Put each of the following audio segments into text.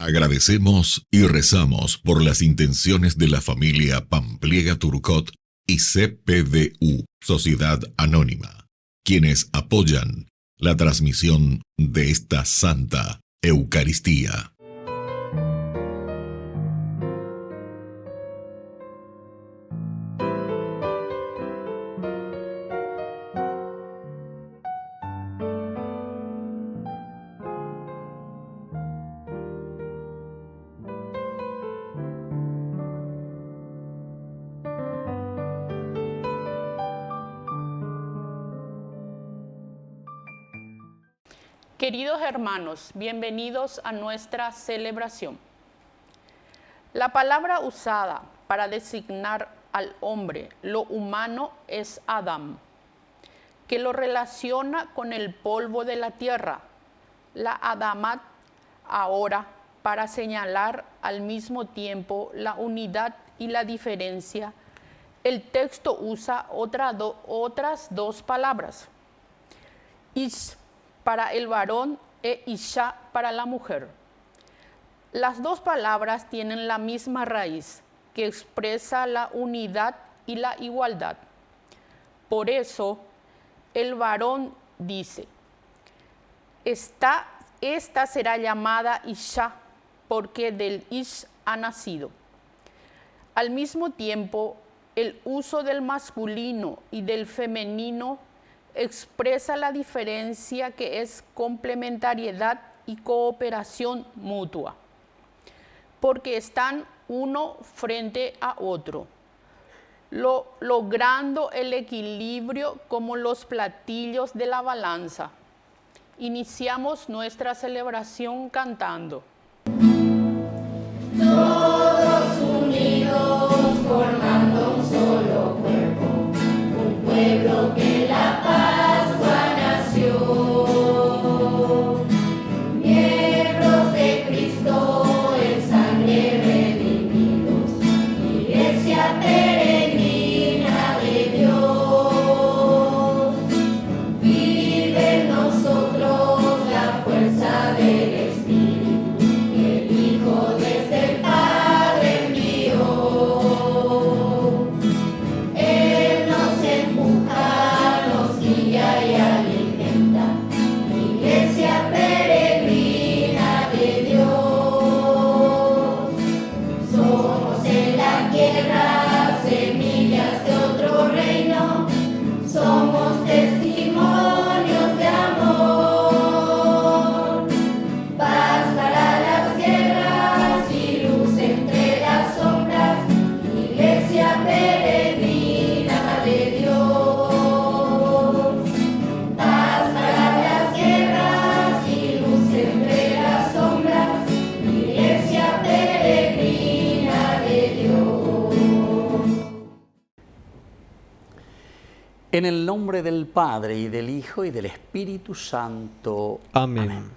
Agradecemos y rezamos por las intenciones de la familia Pampliega Turcot y CPDU, Sociedad Anónima, quienes apoyan la transmisión de esta Santa Eucaristía. Queridos hermanos, bienvenidos a nuestra celebración. La palabra usada para designar al hombre, lo humano, es Adán, que lo relaciona con el polvo de la tierra, la Adamat, ahora para señalar al mismo tiempo la unidad y la diferencia. El texto usa otras dos palabras, Ish para el varón e Isha para la mujer. Las dos palabras tienen la misma raíz, que expresa la unidad y la igualdad. Por eso, el varón dice, esta será llamada Isha, porque del Ish ha nacido. Al mismo tiempo, el uso del masculino y del femenino expresa la diferencia, que es complementariedad y cooperación mutua, porque están uno frente a otro, logrando el equilibrio como los platillos de la balanza. Iniciamos nuestra celebración cantando. Todos unidos formando un solo cuerpo, un pueblo que la Pascua nació. Miembros de Cristo en sangre redimidos, Iglesia peregrina de Dios. Vive en nosotros la fuerza del Espíritu, que el Hijo desde el Padre envió. Él nos empuja, nos guía y alimenta, Iglesia peregrina de Dios. Somos en la tierra semillas de otro reino, somos testimonios de amor. Paz para las guerras y luz entre las sombras, Iglesia peregrina de Dios. Paz para las guerras y luz entre las sombras, Iglesia peregrina de Dios. En el nombre del Padre, y del Hijo, y del Espíritu Santo. Amén.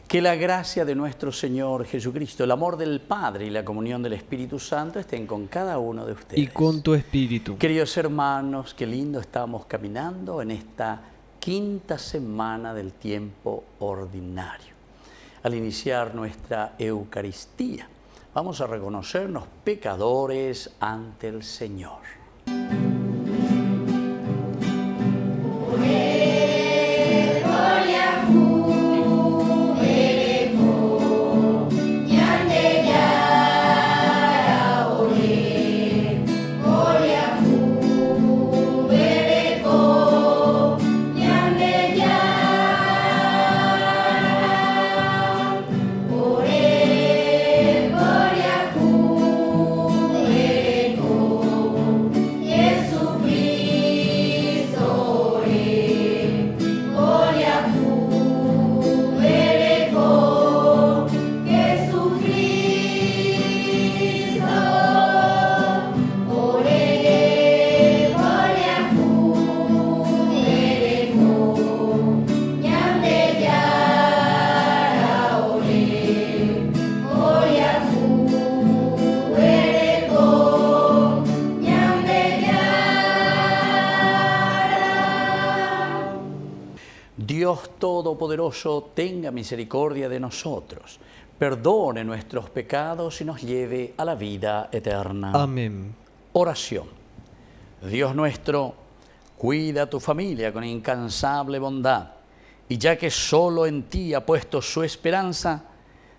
Que la gracia de nuestro Señor Jesucristo, el amor del Padre y la comunión del Espíritu Santo estén con cada uno de ustedes. Y con tu espíritu. Queridos hermanos, qué lindo estamos caminando en esta quinta semana del tiempo ordinario. Al iniciar nuestra Eucaristía, vamos a reconocernos pecadores ante el Señor. Dios Todopoderoso tenga misericordia de nosotros, perdone nuestros pecados y nos lleve a la vida eterna. Amén. Oración. Dios nuestro, cuida a tu familia con incansable bondad, y ya que solo en ti ha puesto su esperanza,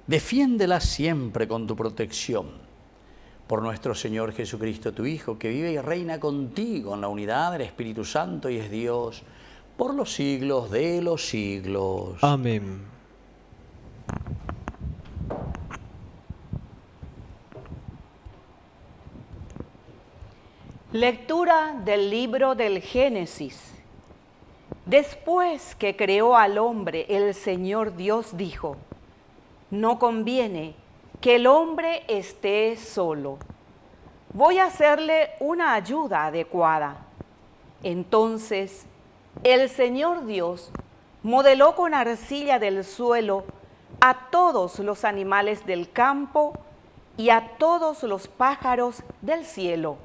defiéndela siempre con tu protección. Por nuestro Señor Jesucristo, tu Hijo, que vive y reina contigo en la unidad del Espíritu Santo y es Dios, por los siglos de los siglos. Amén. Lectura del libro del Génesis. Después que creó al hombre, el Señor Dios dijo: no conviene que el hombre esté solo. Voy a hacerle una ayuda adecuada. Entonces, el Señor Dios modeló con arcilla del suelo a todos los animales del campo y a todos los pájaros del cielo,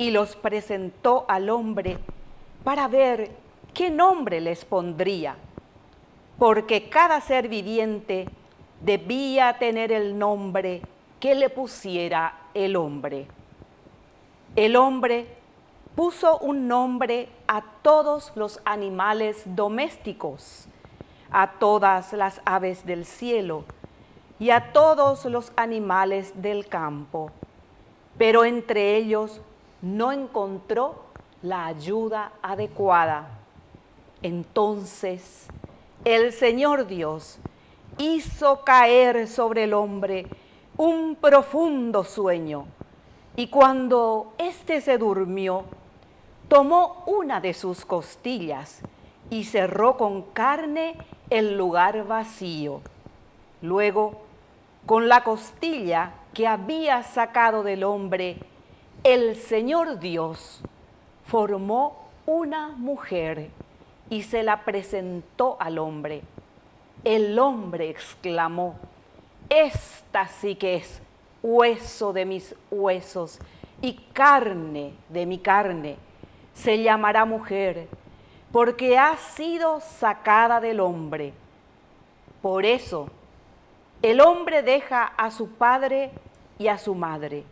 y los presentó al hombre para ver qué nombre les pondría, porque cada ser viviente debía tener el nombre que le pusiera el hombre. El hombre puso un nombre a todos los animales domésticos, a todas las aves del cielo y a todos los animales del campo, pero entre ellos no encontró la ayuda adecuada. Entonces, el Señor Dios hizo caer sobre el hombre un profundo sueño, y cuando éste se durmió, tomó una de sus costillas y cerró con carne el lugar vacío. Luego, con la costilla que había sacado del hombre, el Señor Dios formó una mujer y se la presentó al hombre. El hombre exclamó: esta sí que es hueso de mis huesos y carne de mi carne. Se llamará mujer, porque ha sido sacada del hombre. Por eso, el hombre deja a su padre y a su madre,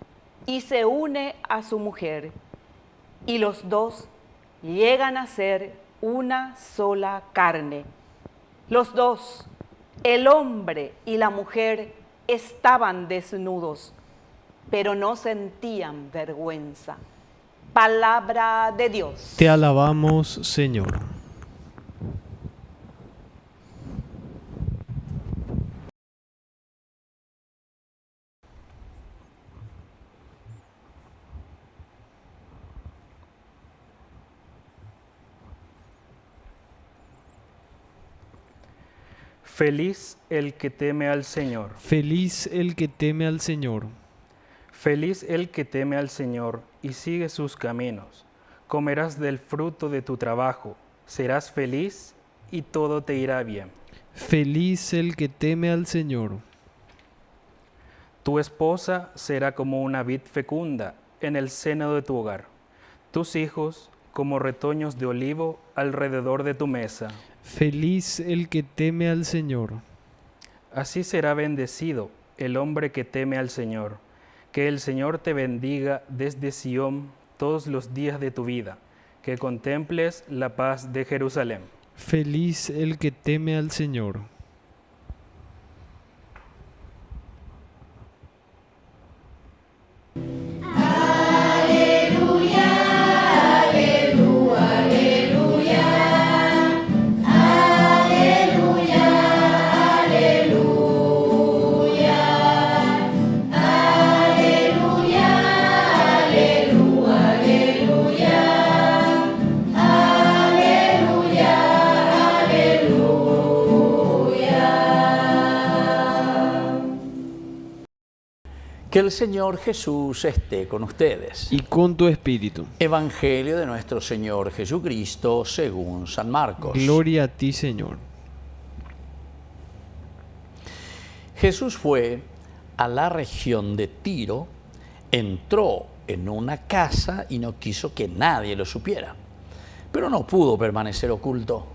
y se une a su mujer, y los dos llegan a ser una sola carne. Los dos, el hombre y la mujer, estaban desnudos, pero no sentían vergüenza. Palabra de Dios. Te alabamos, Señor. Feliz el que teme al Señor. Feliz el que teme al Señor. Feliz el que teme al Señor y sigue sus caminos. Comerás del fruto de tu trabajo, serás feliz y todo te irá bien. Feliz el que teme al Señor. Tu esposa será como una vid fecunda en el seno de tu hogar. Tus hijos como retoños de olivo alrededor de tu mesa. Feliz el que teme al Señor. Así será bendecido el hombre que teme al Señor. Que el Señor te bendiga desde Sión todos los días de tu vida, que contemples la paz de Jerusalén. Feliz el que teme al Señor. Que el Señor Jesús esté con ustedes. Y con tu espíritu. Evangelio de nuestro Señor Jesucristo según San Marcos. Gloria a ti, Señor. Jesús fue a la región de Tiro, entró en una casa y no quiso que nadie lo supiera, pero no pudo permanecer oculto.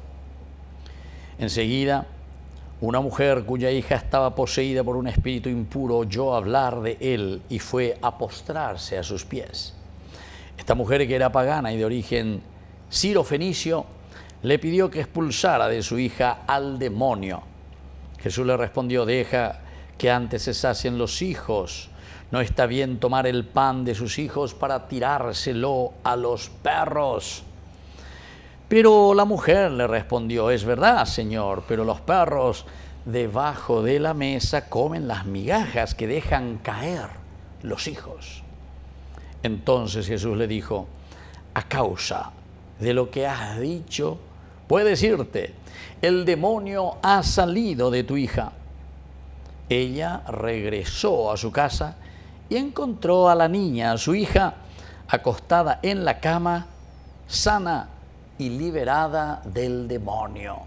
Enseguida, Una mujer cuya hija estaba poseída por un espíritu impuro oyó hablar de él y fue a postrarse a sus pies. Esta mujer, que era pagana y de origen sirofenicio, le pidió que expulsara de su hija al demonio. Jesús le respondió: deja que antes se sacien los hijos. No está bien tomar el pan de sus hijos para tirárselo a los perros. Pero la mujer le respondió: es verdad, Señor, pero los perros debajo de la mesa comen las migajas que dejan caer los hijos. Entonces Jesús le dijo: a causa de lo que has dicho, puedes irte, el demonio ha salido de tu hija. Ella regresó a su casa y encontró a la niña, a su hija, acostada en la cama, sana y liberada del demonio.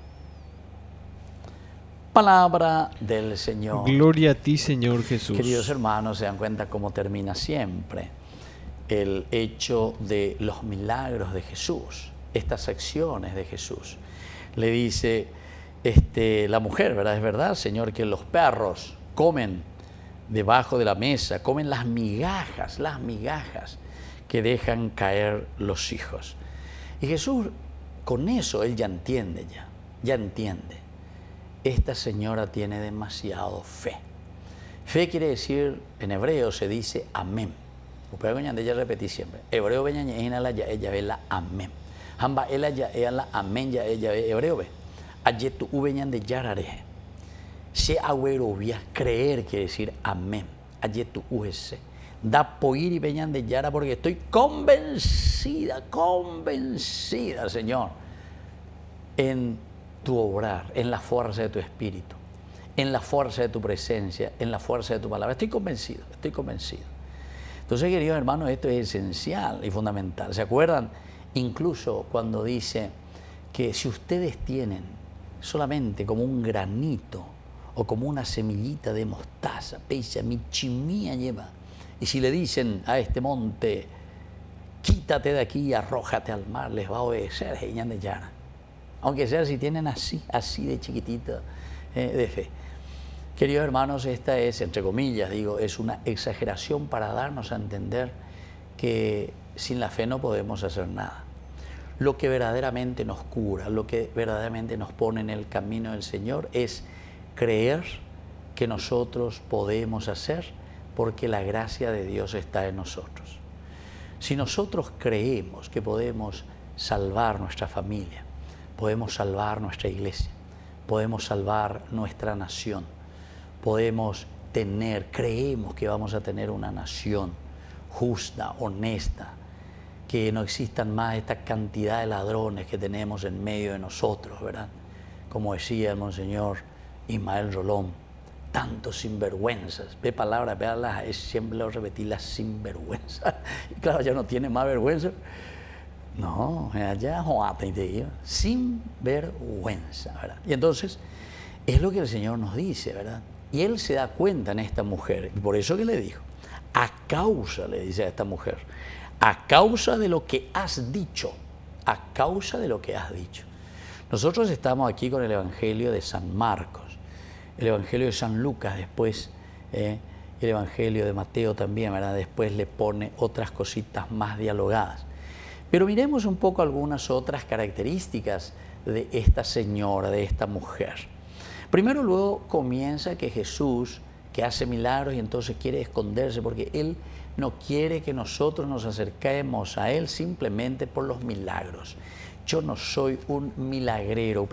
Palabra del Señor. Gloria a ti, Señor Jesús. Queridos hermanos, se dan cuenta cómo termina siempre el hecho de los milagros de Jesús, estas acciones de Jesús. Le dice la mujer, ¿verdad? Es verdad, Señor, que los perros comen debajo de la mesa, comen las migajas que dejan caer los hijos. Y Jesús, con eso, él ya entiende, ya entiende. Esta señora tiene demasiado fe. Fe quiere decir, en hebreo se dice amén. Ustedes coñan de ella repetí siempre. Hebreo veña ella ve la amén. Hamba ella la amén ya ella ve hebreo ve. Ayetu uveñan de yarare. Se agüerovia, creer quiere decir amén. Ayetu uvese. Da poir y veñan de yara porque estoy convencida, Señor, en tu obrar, en la fuerza de tu espíritu, en la fuerza de tu presencia, en la fuerza de tu palabra. Estoy convencido. Entonces, queridos hermanos, esto es esencial y fundamental. ¿Se acuerdan? Incluso cuando dice que si ustedes tienen solamente como un granito o como una semillita de mostaza, peisa, mi chimía lleva. Y si le dicen a este monte, quítate de aquí y arrójate al mar, les va a obedecer, de llana. Aunque sea si tienen así de chiquitito de fe. Queridos hermanos, esta es, entre comillas, digo, es una exageración para darnos a entender que sin la fe no podemos hacer nada. Lo que verdaderamente nos cura, lo que verdaderamente nos pone en el camino del Señor es creer que nosotros podemos hacer porque la gracia de Dios está en nosotros. Si nosotros creemos que podemos salvar nuestra familia, podemos salvar nuestra iglesia, podemos salvar nuestra nación, creemos que vamos a tener una nación justa, honesta, que no existan más esta cantidad de ladrones que tenemos en medio de nosotros, ¿verdad? Como decía el monseñor Ismael Rolón, tantos sinvergüenzas. Ve palabra, siempre lo repetí, las sinvergüenzas. Y claro, ya no tiene más vergüenza. No, ya joata y te digo, sinvergüenza, ¿verdad? Y entonces, es lo que el Señor nos dice, ¿verdad? Y Él se da cuenta en esta mujer, y por eso que le dijo, a causa, le dice a esta mujer, a causa de lo que has dicho, a causa de lo que has dicho. Nosotros estamos aquí con el Evangelio de San Marcos, el Evangelio de San Lucas, después el Evangelio de Mateo también, ¿verdad? Después le pone otras cositas más dialogadas. Pero miremos un poco algunas otras características de esta señora, de esta mujer. Primero, luego comienza que Jesús, que hace milagros y entonces quiere esconderse porque Él no quiere que nosotros nos acerquemos a Él simplemente por los milagros. Yo no soy un milagrero.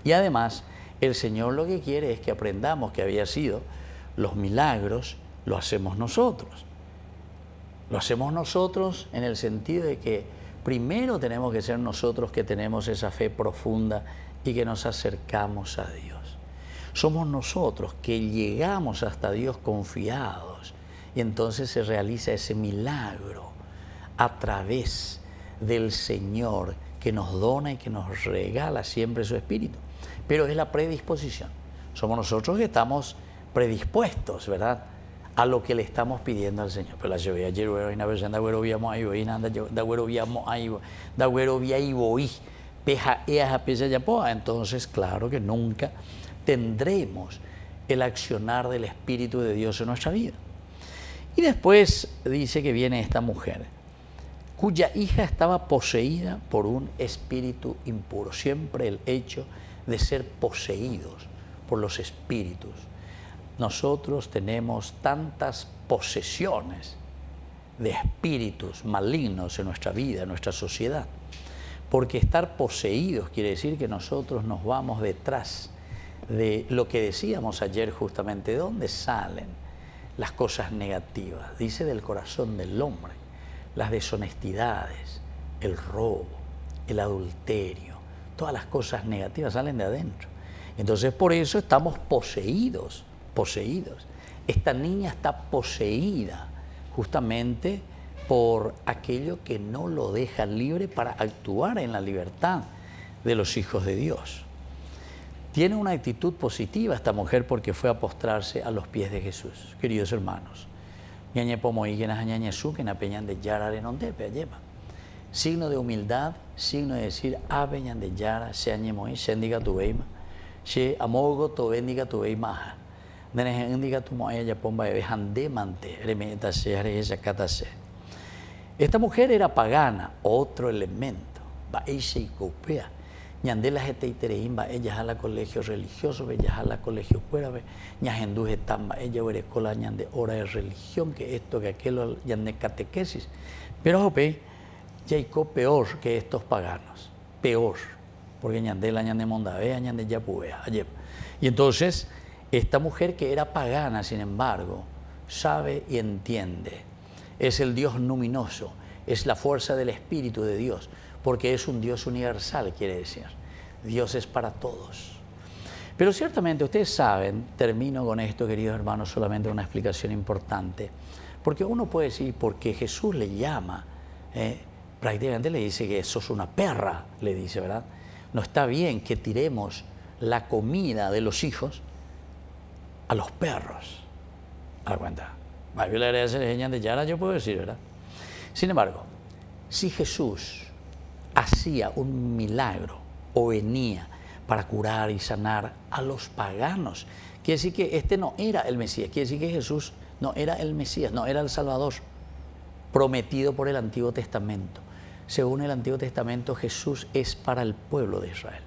Y además, el Señor lo que quiere es que aprendamos que había sido los milagros, lo hacemos nosotros. Lo hacemos nosotros en el sentido de que primero tenemos que ser nosotros que tenemos esa fe profunda y que nos acercamos a Dios. Somos nosotros que llegamos hasta Dios confiados y entonces se realiza ese milagro a través del Señor que nos dona y que nos regala siempre su Espíritu. Pero es la predisposición. Somos nosotros que estamos predispuestos, ¿verdad?, a lo que le estamos pidiendo al Señor. Pero la lluvia ayer una vez da güero viamo ahí voy nada da güero viamo ahí da güero vi ahí voy entonces claro que nunca tendremos el accionar del Espíritu de Dios en nuestra vida. Y después dice que viene esta mujer, cuya hija estaba poseída por un espíritu impuro. Siempre el hecho de ser poseídos por los espíritus. Nosotros tenemos tantas posesiones de espíritus malignos en nuestra vida, en nuestra sociedad. Porque estar poseídos quiere decir que nosotros nos vamos detrás de lo que decíamos ayer justamente, ¿de dónde salen las cosas negativas? Dice del corazón del hombre, las deshonestidades, el robo, el adulterio, todas las cosas negativas salen de adentro. Entonces por eso estamos poseídos. Esta niña está poseída justamente por aquello que no lo deja libre para actuar en la libertad de los hijos de Dios. Tiene una actitud positiva esta mujer porque fue a postrarse a los pies de Jesús. Queridos hermanos, signo de humildad, signo de decir, esta mujer era pagana, otro elemento. Ñandela ella es a la colegio religioso, ella es a la colegio fuera, ñajendu tamba, ella verecola ñande hora de religión, que esto, que aquello, ñande catequesis. Pero jope, Jacob peor que estos paganos, peor, porque ñandela ñande mondavea, ñande yapubea, y entonces esta mujer que era pagana, sin embargo, sabe y entiende. Es el Dios luminoso, es la fuerza del Espíritu de Dios, porque es un Dios universal, quiere decir. Dios es para todos. Pero ciertamente ustedes saben, termino con esto, queridos hermanos, solamente una explicación importante, porque uno puede decir, porque Jesús le llama, prácticamente le dice que sos una perra, le dice, ¿verdad? No está bien que tiremos la comida de los hijos a los perros. ¿A la cuenta? Yo puedo decir, ¿verdad? Sin embargo, si Jesús hacía un milagro o venía para curar y sanar a los paganos, quiere decir que este no era el Mesías, quiere decir que Jesús no era el Mesías, no era el Salvador prometido por el Antiguo Testamento. Según el Antiguo Testamento, Jesús es para el pueblo de Israel.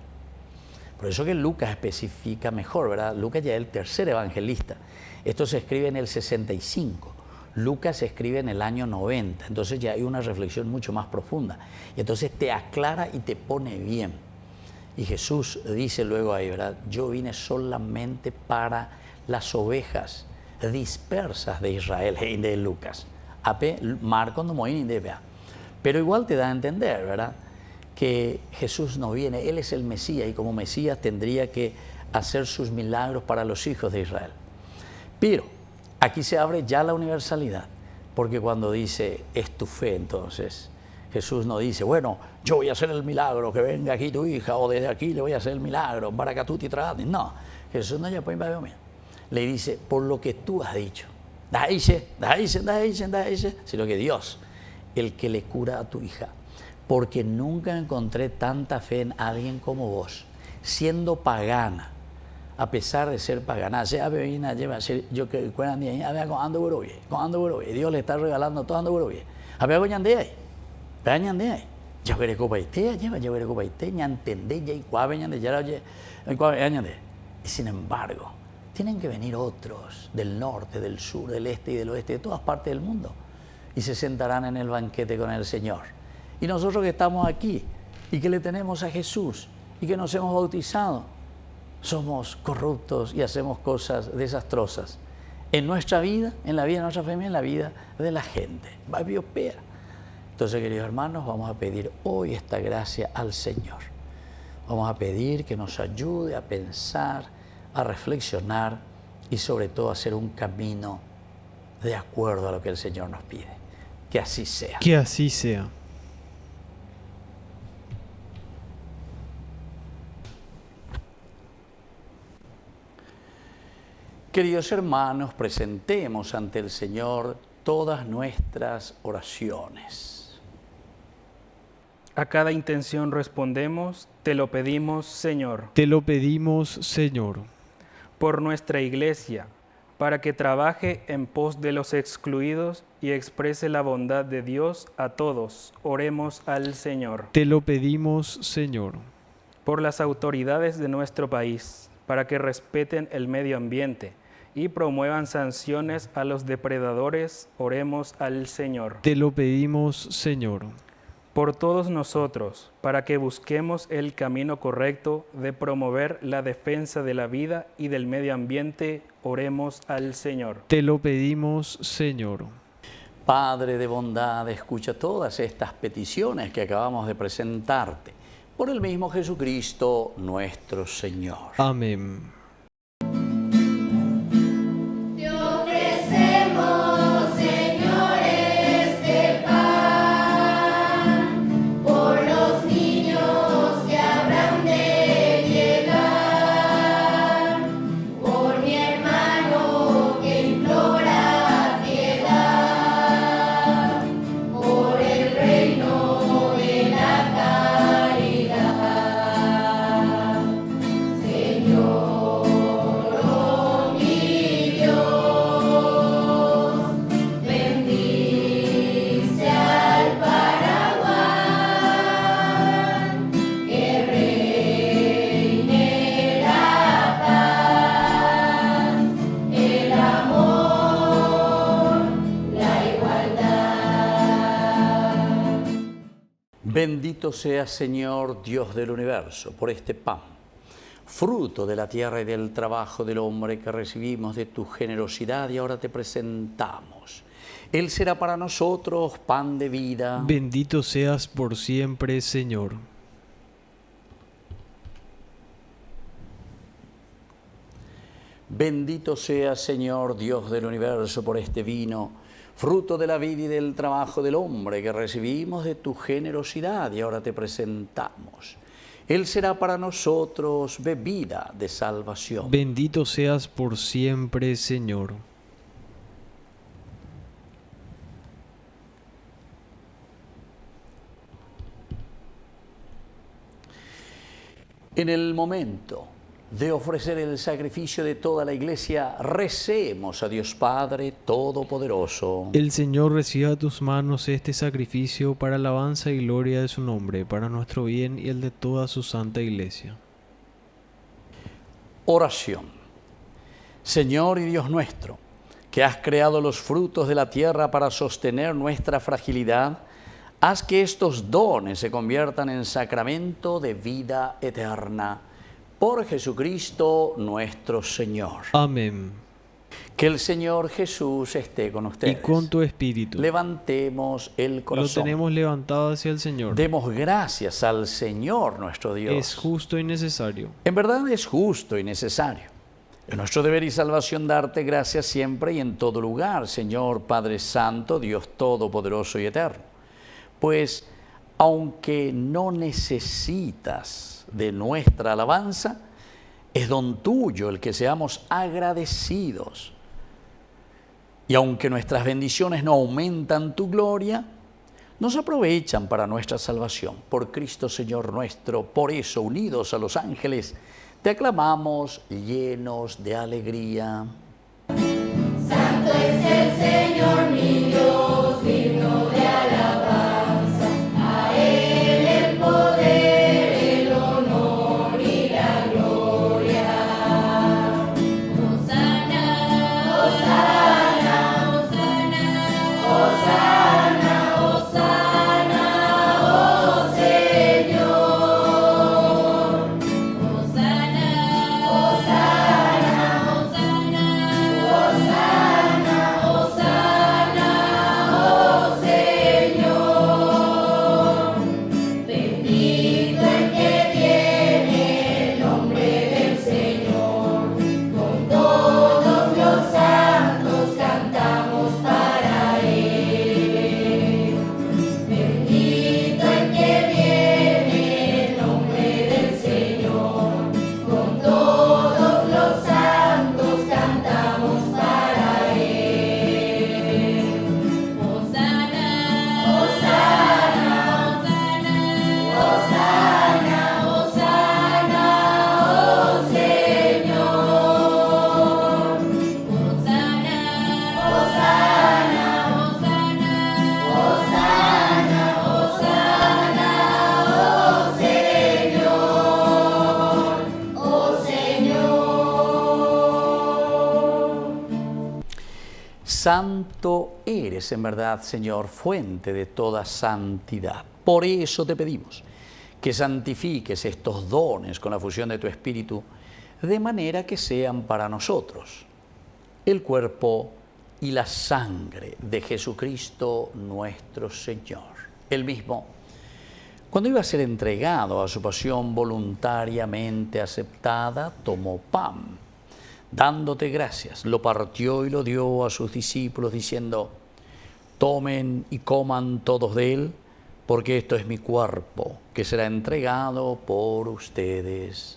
Por eso que Lucas especifica mejor, ¿verdad? Lucas ya es el tercer evangelista. Esto se escribe en el 65. Lucas se escribe en el año 90. Entonces ya hay una reflexión mucho más profunda. Y entonces te aclara y te pone bien. Y Jesús dice luego ahí, ¿verdad? Yo vine solamente para las ovejas dispersas de Israel, de Lucas. Marco no moí ni de vea. Pero igual te da a entender, ¿verdad? Que Jesús no viene, Él es el Mesías y como Mesías tendría que hacer sus milagros para los hijos de Israel. Pero aquí se abre ya la universalidad, porque cuando dice es tu fe, entonces Jesús no dice, bueno, yo voy a hacer el milagro, que venga aquí tu hija, o desde aquí le voy a hacer el milagro, para que tú te trates. No, Jesús no ya puede ver, le dice, por lo que tú has dicho, sino que Dios, el que le cura a tu hija. Porque nunca encontré tanta fe en alguien como vos, siendo pagana, a pesar de ser pagana. Dios le está regalando todo. Y sin embargo, tienen que venir otros del norte, del sur, del este y del oeste, de todas partes del mundo, y se sentarán en el banquete con el Señor. Y nosotros que estamos aquí y que le tenemos a Jesús y que nos hemos bautizado, somos corruptos y hacemos cosas desastrosas en nuestra vida, en la vida de nuestra familia, en la vida de la gente. Entonces, queridos hermanos, vamos a pedir hoy esta gracia al Señor. Vamos a pedir que nos ayude a pensar, a reflexionar y sobre todo a hacer un camino de acuerdo a lo que el Señor nos pide. Que así sea. Que así sea. Queridos hermanos, presentemos ante el Señor todas nuestras oraciones. A cada intención respondemos, te lo pedimos, Señor. Te lo pedimos, Señor. Por nuestra Iglesia, para que trabaje en pos de los excluidos y exprese la bondad de Dios a todos. Oremos al Señor. Te lo pedimos, Señor. Por las autoridades de nuestro país, para que respeten el medio ambiente y promuevan sanciones a los depredadores. Oremos al Señor. Te lo pedimos, Señor. Por todos nosotros, para que busquemos el camino correcto de promover la defensa de la vida y del medio ambiente, oremos al Señor. Te lo pedimos, Señor. Padre de bondad, escucha todas estas peticiones que acabamos de presentarte, por el mismo Jesucristo nuestro Señor. Amén. Te ofrecemos, Señor, este pan, por los niños que habrán de llegar, por mi hermano que implora piedad, por el reino de la caridad. Señor, oh mi Dios, bendice al Paraguay, que reine la paz, el amor, la igualdad. Bendito sea, Señor, Dios del universo, por este pan, fruto de la tierra y del trabajo del hombre que recibimos de tu generosidad y ahora te presentamos. Él será para nosotros pan de vida. Bendito seas por siempre, Señor. Bendito sea, Señor, Dios del universo, por este vino, fruto de la vida y del trabajo del hombre que recibimos de tu generosidad y ahora te presentamos. Él será para nosotros bebida de salvación. Bendito seas por siempre, Señor. En el momento de ofrecer el sacrificio de toda la Iglesia, recemos a Dios Padre Todopoderoso. El Señor reciba de tus manos este sacrificio para alabanza y gloria de su nombre, para nuestro bien y el de toda su santa Iglesia. Oración. Señor y Dios nuestro, que has creado los frutos de la tierra para sostener nuestra fragilidad, haz que estos dones se conviertan en sacramento de vida eterna. Por Jesucristo nuestro Señor. Amén. Que el Señor Jesús esté con ustedes. Y con tu espíritu. Levantemos el corazón. Lo tenemos levantado hacia el Señor. Demos gracias al Señor nuestro Dios. Es justo y necesario. En verdad es justo y necesario. Es nuestro deber y salvación darte gracias siempre y en todo lugar, Señor Padre Santo, Dios Todopoderoso y Eterno. Pues, aunque no necesitas de nuestra alabanza, es don tuyo el que seamos agradecidos. Y aunque nuestras bendiciones no aumentan tu gloria, nos aprovechan para nuestra salvación. Por Cristo Señor nuestro, por eso, unidos a los ángeles, te aclamamos llenos de alegría. Santo es el Señor mi Dios, digno de alabanza. A Él el poder, el honor y la gloria. Hosana, Hosana, Hosana, Hosana, Hosana, oh Señor. Hosana, Hosana, Hosana, Hosana, Hosana, Santo eres en verdad, Señor, fuente de toda santidad. Por eso te pedimos que santifiques estos dones con la fusión de tu Espíritu, de manera que sean para nosotros el cuerpo y la sangre de Jesucristo nuestro Señor. Él mismo, cuando iba a ser entregado a su pasión voluntariamente aceptada, tomó pan, dándote gracias, lo partió y lo dio a sus discípulos, diciendo: tomen y coman todos de él, porque esto es mi cuerpo, que será entregado por ustedes.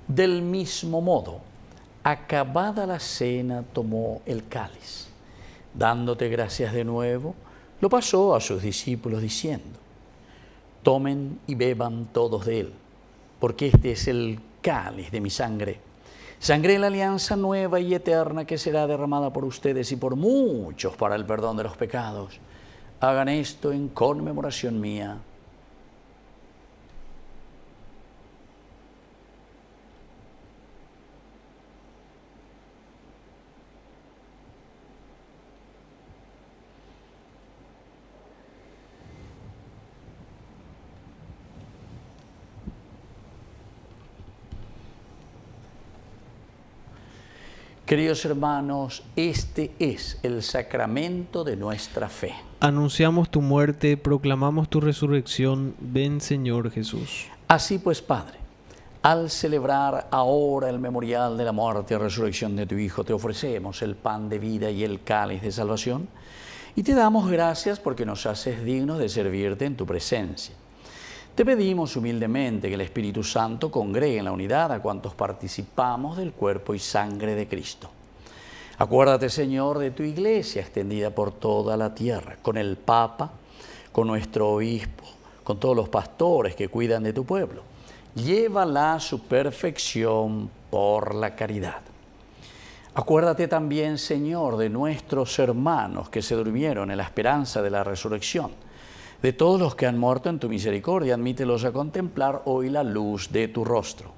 Del mismo modo, acabada la cena, tomó el cáliz. Dándote gracias de nuevo, lo pasó a sus discípulos diciendo: tomen y beban todos de él, porque este es el cáliz de mi sangre, sangre de la alianza nueva y eterna que será derramada por ustedes y por muchos para el perdón de los pecados. Hagan esto en conmemoración mía. Queridos hermanos, este es el sacramento de nuestra fe. Anunciamos tu muerte, proclamamos tu resurrección. Ven, Señor Jesús. Así pues, Padre, al celebrar ahora el memorial de la muerte y resurrección de tu Hijo, te ofrecemos el pan de vida y el cáliz de salvación, y te damos gracias porque nos haces dignos de servirte en tu presencia. Te pedimos humildemente que el Espíritu Santo congregue en la unidad a cuantos participamos del cuerpo y sangre de Cristo. Acuérdate, Señor, de tu Iglesia extendida por toda la tierra, con el Papa, con nuestro Obispo, con todos los pastores que cuidan de tu pueblo. Llévala a su perfección por la caridad. Acuérdate también, Señor, de nuestros hermanos que se durmieron en la esperanza de la resurrección. De todos los que han muerto en tu misericordia, admítelos a contemplar hoy la luz de tu rostro.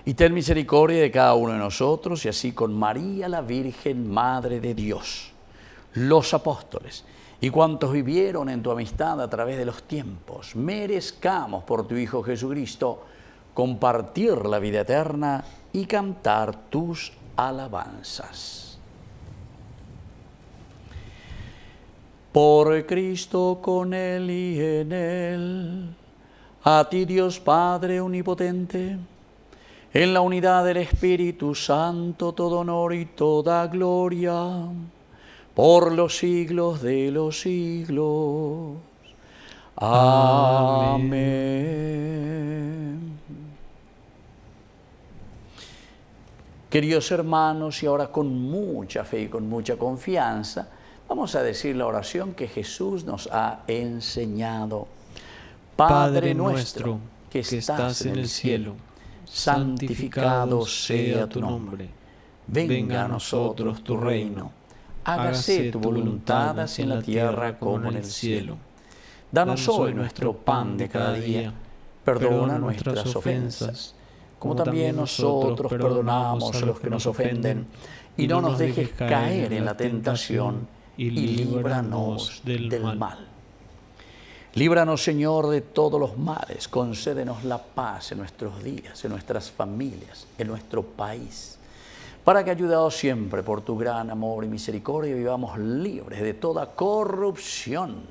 Y ten misericordia de cada uno de nosotros, y así con María la Virgen, Madre de Dios, los apóstoles y cuantos vivieron en tu amistad a través de los tiempos, merezcamos por tu Hijo Jesucristo compartir la vida eterna y cantar tus alabanzas. Por Cristo, con Él y en Él, a ti Dios Padre Omnipotente, en la unidad del Espíritu Santo, todo honor y toda gloria, por los siglos de los siglos. Amén. Queridos hermanos, y ahora con mucha fe y con mucha confianza, vamos a decir la oración que Jesús nos ha enseñado. Padre nuestro, que estás en el cielo, santificado sea tu nombre. Venga a nosotros tu reino. Hágase tu voluntad así en la tierra como en el cielo. Danos hoy nuestro pan de cada día. Perdona nuestras ofensas, como también nosotros perdonamos a los que nos ofenden. Y no nos dejes caer en la tentación, y líbranos del mal. Líbranos, Señor, de todos los males. Concédenos la paz en nuestros días, en nuestras familias, en nuestro país, para que, ayudados siempre por tu gran amor y misericordia, vivamos libres de toda corrupción,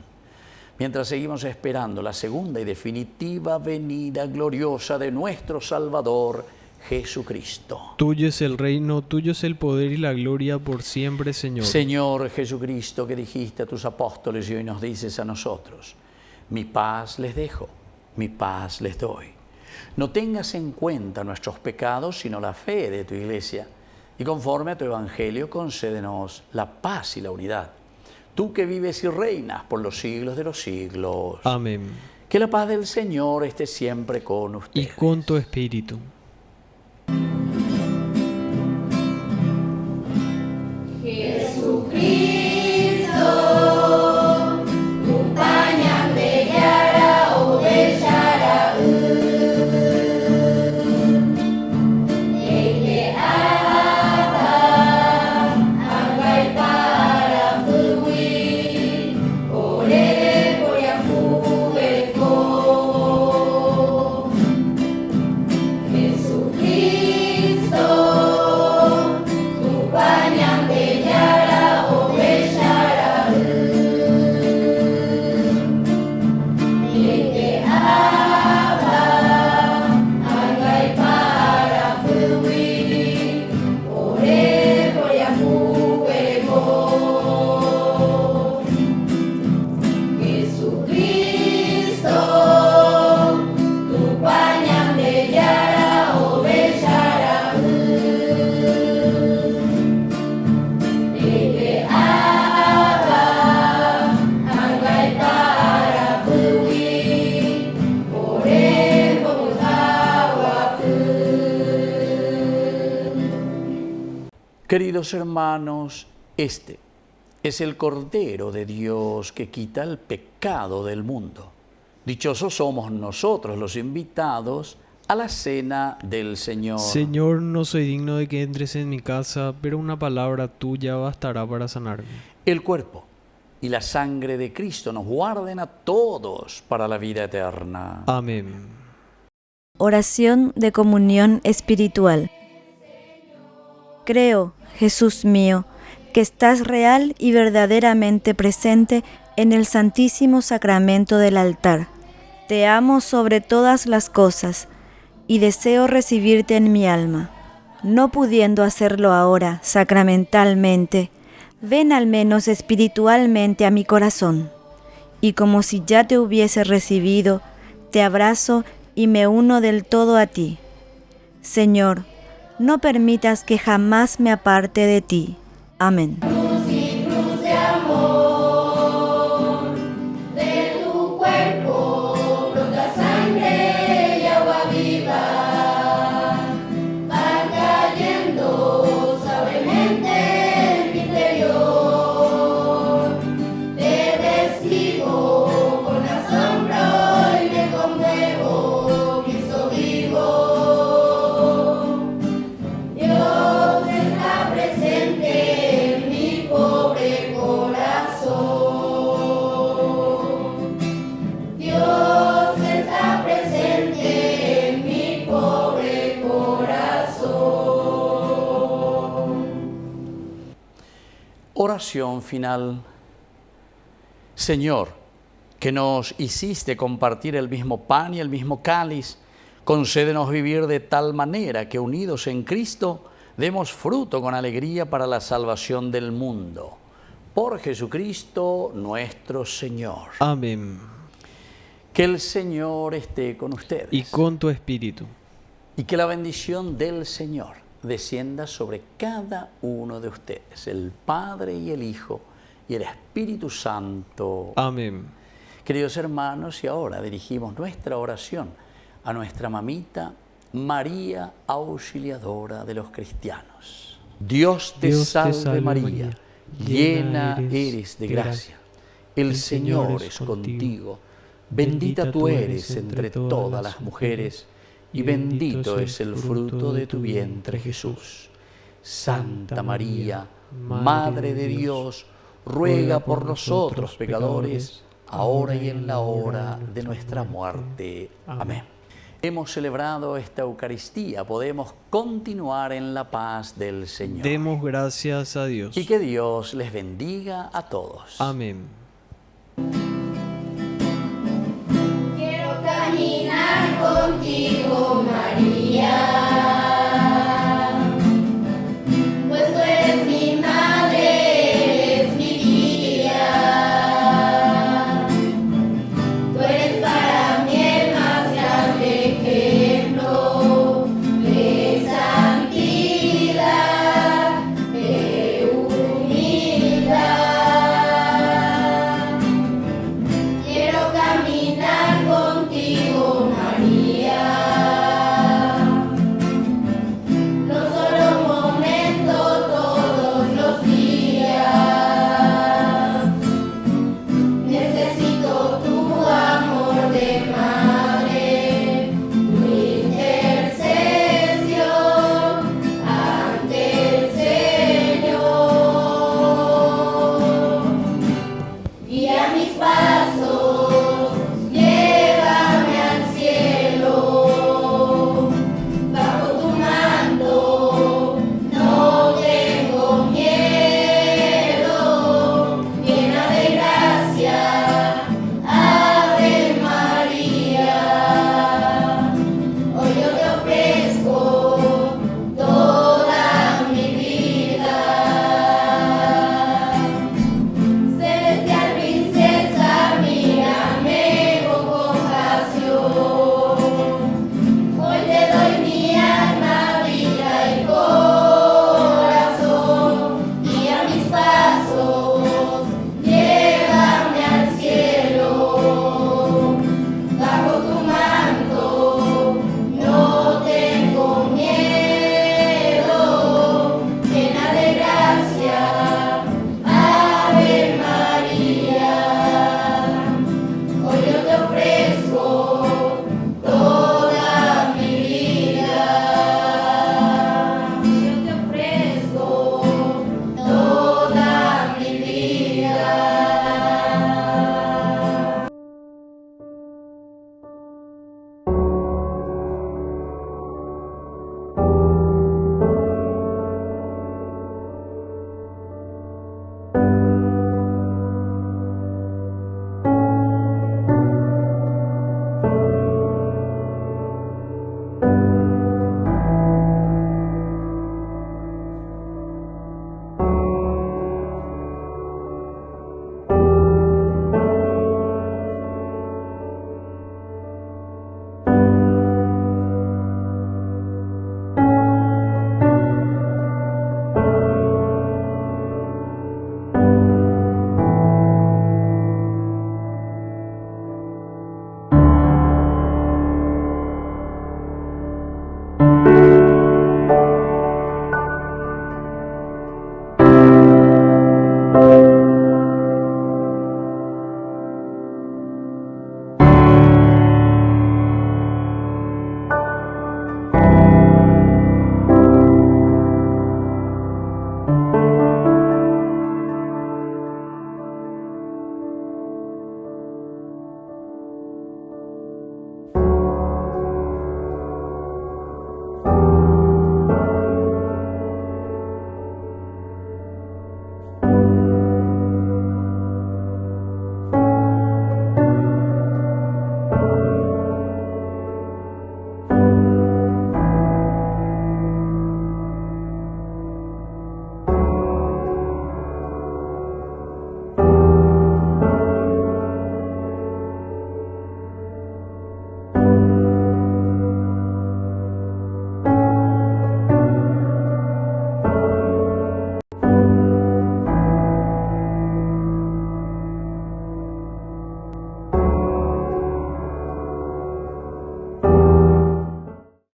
mientras seguimos esperando la segunda y definitiva venida gloriosa de nuestro Salvador Jesucristo. Tuyo es el reino, tuyo es el poder y la gloria por siempre, Señor. Señor Jesucristo, que dijiste a tus apóstoles y hoy nos dices a nosotros: mi paz les dejo, mi paz les doy. No tengas en cuenta nuestros pecados, sino la fe de tu Iglesia, y conforme a tu Evangelio concédenos la paz y la unidad. Tú que vives y reinas por los siglos de los siglos. Amén. Que la paz del Señor esté siempre con ustedes. Y con tu espíritu. Queridos hermanos, este es el Cordero de Dios que quita el pecado del mundo. Dichosos somos nosotros los invitados a la cena del Señor. Señor, no soy digno de que entres en mi casa, pero una palabra tuya bastará para sanarme. El cuerpo y la sangre de Cristo nos guarden a todos para la vida eterna. Amén. Oración de comunión espiritual. Creo, Jesús mío, que estás real y verdaderamente presente en el Santísimo Sacramento del altar. Te amo sobre todas las cosas y deseo recibirte en mi alma. No pudiendo hacerlo ahora sacramentalmente, ven al menos espiritualmente a mi corazón, y como si ya te hubiese recibido, te abrazo y me uno del todo a ti. Señor, no permitas que jamás me aparte de ti. Amén. Cruz y cruz de amor, de tu cuerpo brota sangre y agua viva, va cayendo suavemente en mi interior. Te recibo con asombro y me conmuevo, Cristo vivo. Dios está presente en mi pobre corazón. Dios está presente en mi pobre corazón. Oración final. Señor, que nos hiciste compartir el mismo pan y el mismo cáliz, concédenos vivir de tal manera que unidos en Cristo demos fruto con alegría para la salvación del mundo. Por Jesucristo nuestro Señor. Amén. Que el Señor esté con ustedes. Y con tu espíritu. Y que la bendición del Señor descienda sobre cada uno de ustedes, el Padre y el Hijo y el Espíritu Santo. Amén. Queridos hermanos, y ahora dirigimos nuestra oración a nuestra mamita María, auxiliadora de los cristianos. Dios te salve María, llena eres de gracia. El Señor es contigo. Bendita tú eres entre todas las mujeres, y bendito es el fruto de tu vientre, Jesús. Santa María, Madre de Dios, ruega por nosotros pecadores, ahora y en la hora de nuestra muerte. Amén. Hemos celebrado esta Eucaristía, podemos continuar en la paz del Señor. Demos gracias a Dios. Y que Dios les bendiga a todos. Amén.